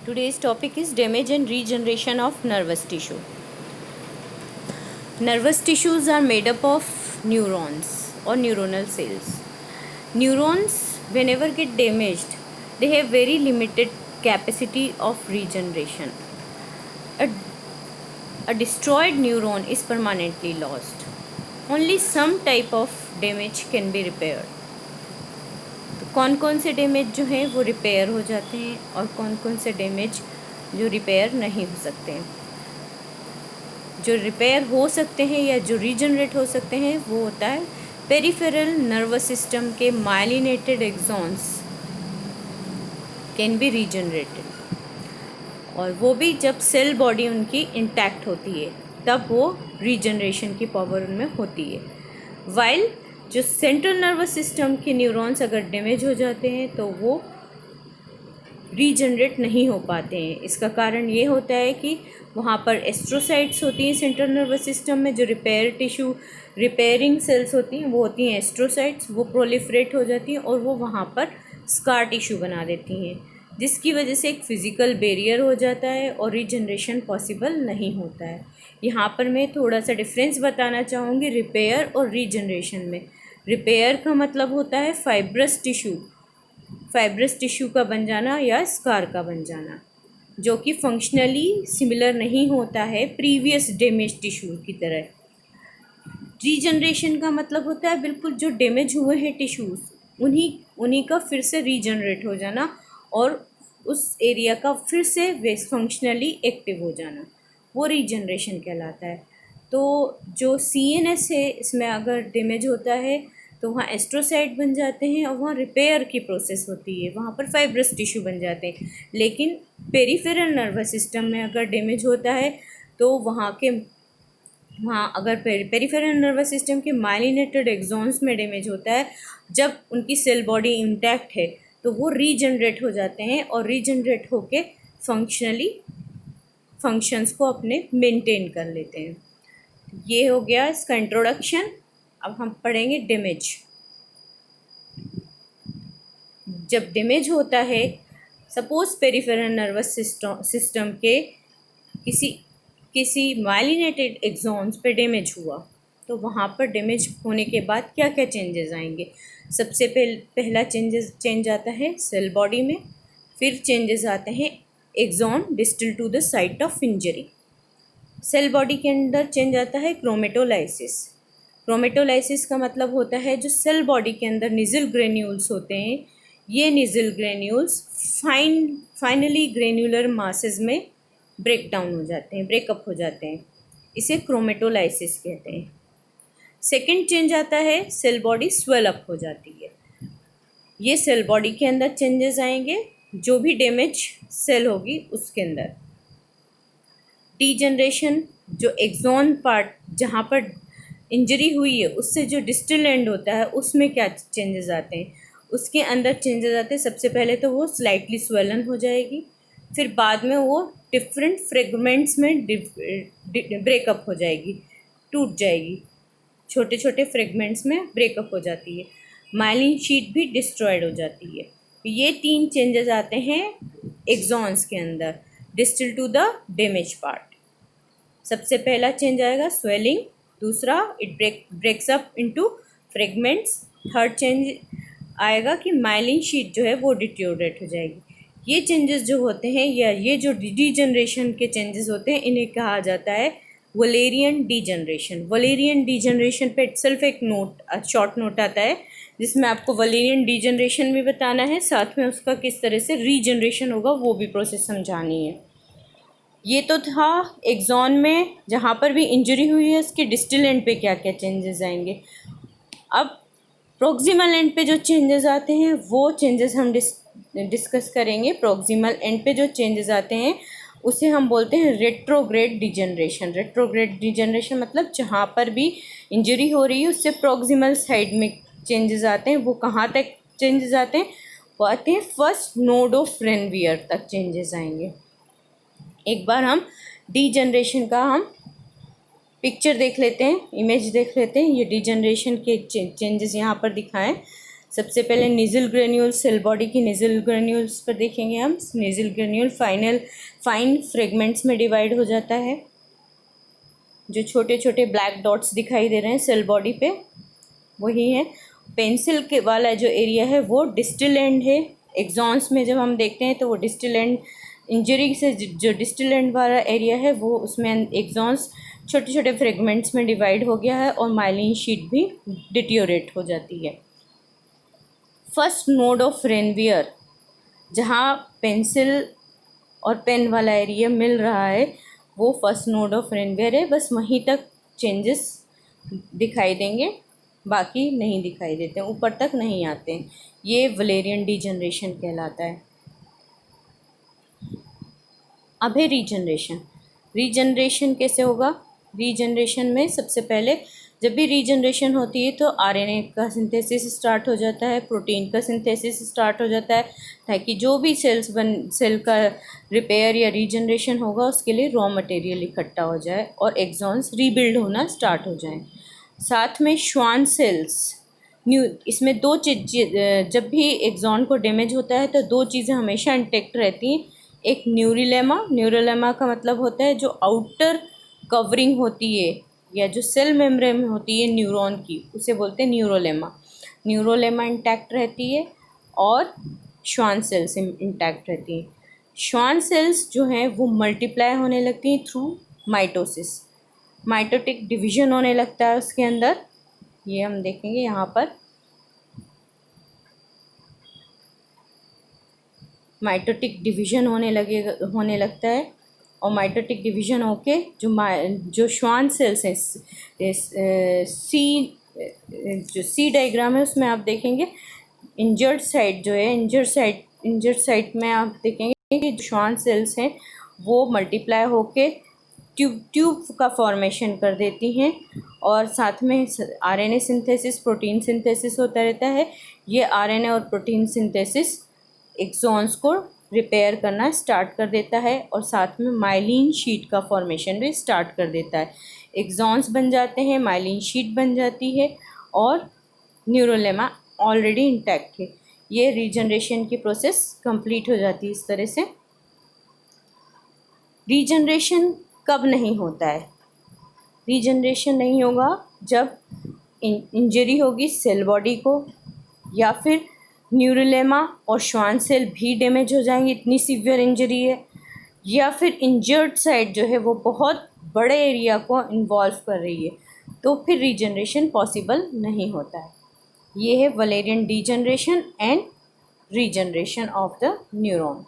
Today's topic is damage and regeneration of nervous tissue. Nervous tissues are made up of neurons or neuronal cells. Neurons, whenever get damaged, they have very limited capacity of regeneration. A, a destroyed neuron is permanently lost. Only some type of damage can be repaired. कौन कौन से damage जो हैं वो repair हो जाते हैं और कौन कौन से डैमेज जो रिपेयर नहीं हो सकते हैं। जो रिपेयर हो सकते हैं या जो रीजनरेट हो सकते हैं वो होता है पेरिफेरल नर्वस सिस्टम के myelinated axons can be regenerated, और वो भी जब सेल बॉडी उनकी इंटैक्ट होती है तब वो रीजनरेशन की पावर उनमें होती है। वाइल जो सेंट्रल नर्वस सिस्टम के न्यूरॉन्स अगर डैमेज हो जाते हैं तो वो रीजनरेट नहीं हो पाते हैं। इसका कारण ये होता है कि वहाँ पर एस्ट्रोसाइट्स होती हैं सेंट्रल नर्वस सिस्टम में, जो रिपेयरिंग सेल्स होती हैं वो होती हैं एस्ट्रोसाइट्स। वो प्रोलिफरेट हो जाती हैं और वो वहाँ पर स्कार टिश्यू बना देती हैं, जिसकी वजह से एक फ़िज़िकल बैरियर हो जाता है और रीजनरेशन पॉसिबल नहीं होता है। यहाँ पर मैं थोड़ा सा डिफरेंस बताना चाहूँगी रिपेयर और रीजनरेशन में। रिपेयर का मतलब होता है फाइब्रस टिश्यू का बन जाना या स्कार का बन जाना, जो कि फंक्शनली सिमिलर नहीं होता है प्रीवियस डैमेज टिश्यू की तरह। रीजनरेशन का मतलब होता है बिल्कुल जो डैमेज हुए हैं टिश्यूज़ उन्हीं का फिर से रीजनरेट हो जाना और उस एरिया का फिर से फंक्शनली एक्टिव हो जाना, वो रीजनरेशन कहलाता है। तो जो CNS है इसमें अगर डैमेज होता है तो वहाँ एस्ट्रोसाइट बन जाते हैं और वहाँ रिपेयर की प्रोसेस होती है, वहाँ पर फाइब्रस टिश्यू बन जाते हैं। लेकिन पेरिफेरल नर्वस सिस्टम में अगर डैमेज होता है तो वहाँ अगर पेरिफेरल नर्वस सिस्टम के माइलिनेटेड एक्सॉन्स में डैमेज होता है, जब उनकी सेल बॉडी इंटैक्ट है तो वो रीजनरेट हो जाते हैं और रीजनरेट होके फंक्शंस को अपने मेंटेन कर लेते हैं। ये हो गया इसका इंट्रोडक्शन। अब हम पढ़ेंगे डैमेज। जब डैमेज होता है, सपोज पेरिफेरल नर्वस सिस्टम के किसी माइलिनेटेड एक्सॉन्स पे डैमेज हुआ, तो वहाँ पर डैमेज होने के बाद क्या क्या चेंजेस आएंगे। सबसे पहला चेंज आता है सेल बॉडी में, फिर चेंजेस आते हैं axon distal to the site of injury. Cell body के अंदर चेंज आता है क्रोमेटोलाइसिस का मतलब होता है जो सेल बॉडी के अंदर निजल ग्रेन्यूल्स होते हैं, ये Nissl granules finally granular masses में ब्रेकअप हो जाते हैं, इसे क्रोमेटोलाइसिस कहते हैं। सेकेंड चेंज आता है सेल बॉडी स्वेल अप हो जाती है। ये सेल बॉडी के अंदर चेंजेस आएंगे जो भी डैमेज सेल होगी उसके अंदर। डीजनरेशन, जो एक्सॉन पार्ट जहाँ पर इंजरी हुई है उससे जो डिस्टल एंड होता है उसमें क्या चेंजेस आते हैं, उसके अंदर चेंजेस आते हैं। सबसे पहले तो वो स्लाइटली स्वेलन हो जाएगी, फिर बाद में वो डिफरेंट फ्रेगमेंट्स में ब्रेकअप हो जाएगी, टूट जाएगी, छोटे छोटे फ्रेगमेंट्स में ब्रेकअप हो जाती है। माइलिन शीट भी डिस्ट्रॉयड हो जाती है। ये 3 चेंजेस आते हैं एक्सॉन्स के अंदर distal to the damage part. सबसे पहला चेंज आएगा स्वेलिंग, दूसरा it breaks up into fragments, third change आएगा कि माइलिन शीट जो है वो डिट्योरेट हो जाएगी। ये चेंजेस जो होते हैं या ये जो डीजनरेशन के चेंजेस होते हैं इन्हें कहा जाता है वलेरियन डीजनरेशन पे इटसेल्फ एक शॉर्ट नोट आता है जिसमें आपको वलेरियन डीजनरेशन भी बताना है, साथ में उसका किस तरह से रीजनरेशन होगा वो भी प्रोसेस समझानी है। ये तो था एक्सॉन में जहाँ पर भी इंजरी हुई है उसके डिस्टल एंड पे क्या क्या चेंजेस आएंगे। अब प्रोक्सिमल एंड पे जो चेंजेस आते हैं वो चेंजेस हम डिस्कस करेंगे। प्रोक्सिमल एंड पे जो चेंजेस आते हैं उसे हम बोलते हैं रेट्रोग्रेड डिजनरेशन मतलब जहाँ पर भी इंजरी हो रही है उससे प्रोक्सिमल साइड में चेंजेस आते हैं। वो कहाँ तक चेंजेस आते हैं, वो आते हैं फर्स्ट नोड ऑफ रेनवियर तक चेंजेस आएंगे। एक बार हम डीजनरेशन का पिक्चर देख लेते हैं, इमेज देख लेते हैं। ये डीजनरेशन के चेंजेस यहाँ पर दिखाएं। सबसे पहले निजल ग्रेन्यूल, सेल बॉडी की निजल ग्रेन्यूल्स पर देखेंगे हम। निजल ग्रेन्यूल फाइन फ्रेगमेंट्स में डिवाइड हो जाता है। जो छोटे छोटे ब्लैक डॉट्स दिखाई दे रहे हैं सेल बॉडी पे, वही है। पेंसिल के वाला जो एरिया है वो डिस्टल एंड है। एक्सॉन्स में जब हम देखते हैं तो वो डिस्टल एंड, इंजरी से जो डिस्टल एंड वाला एरिया है वो, उसमें एक्सॉन्स छोटे छोटे फ्रेगमेंट्स में डिवाइड हो गया है और माइलिन शीट भी डिटियोरेट हो जाती है। फर्स्ट नोड ऑफ रेनवियर, जहाँ पेंसिल और पेन वाला एरिया मिल रहा है वो फर्स्ट नोड ऑफ रेनवियर है। बस वहीं तक चेंजेस दिखाई देंगे, बाकी नहीं दिखाई देते, ऊपर तक नहीं आते हैं। ये वलेरियन डीजनरेशन कहलाता है। अब है रीजनरेशन। रीजनरेशन कैसे होगा? रीजनरेशन में सबसे पहले जब भी रीजनरेशन होती है तो आरएनए का सिंथेसिस स्टार्ट हो जाता है, प्रोटीन का सिंथेसिस स्टार्ट हो जाता है, ताकि जो भी सेल का रिपेयर या रीजनरेशन होगा उसके लिए रॉ मटेरियल इकट्ठा हो जाए और एक्सॉन्स रीबिल्ड होना स्टार्ट हो जाए। साथ में श्वान सेल्स, इसमें दो चीज, जब भी एक्सॉन को डैमेज होता है तो दो चीज़ें हमेशा इंटेक्ट रहती हैं। एक न्यूरोलेमा का मतलब होता है जो आउटर कवरिंग होती है या जो सेल मेम्ब्रेन होती है न्यूरॉन की, उसे बोलते हैं न्यूरोलेमा इंटैक्ट रहती है और श्वान सेल्स इंटैक्ट रहती हैं। श्वान सेल्स जो हैं वो मल्टीप्लाई होने लगती हैं थ्रू माइटोसिस। माइटोटिक डिवीजन होने लगता है उसके अंदर, ये हम देखेंगे यहाँ पर। माइटोटिक डिवीजन होने लगता है और माइटोटिक डिवीजन होके जो श्वान सेल्स हैं, सी डायग्राम है उसमें आप देखेंगे इंजर्ड साइट जो है, इंजर्ड साइट में आप देखेंगे कि श्वान सेल्स हैं वो मल्टीप्लाई होके ट्यूब का फॉर्मेशन कर देती हैं और साथ में आरएनए सिंथेसिस, प्रोटीन सिंथेसिस होता रहता है। ये आरएनए और प्रोटीन सिंथेसिस एक्सॉन्स को रिपेयर करना स्टार्ट कर देता है और साथ में माइलिन शीट का फॉर्मेशन भी स्टार्ट कर देता है। एक्सॉन्स बन जाते हैं, माइलिन शीट बन जाती है और न्यूरोलेमा ऑलरेडी इंटैक्ट है। ये रीजनरेशन की प्रोसेस कंप्लीट हो जाती है इस तरह से। रीजनरेशन कब नहीं होता है? रीजनरेशन नहीं होगा जब इंजरी होगी सेल बॉडी को, या फिर न्यूरोलेमा और श्वान सेल भी डैमेज हो जाएंगे, इतनी सीवियर इंजरी है, या फिर इंजर्ड साइड जो है वो बहुत बड़े एरिया को इन्वॉल्व कर रही है, तो फिर रीजनरेशन पॉसिबल नहीं होता है। ये है Valerian degeneration and regeneration of the neuron.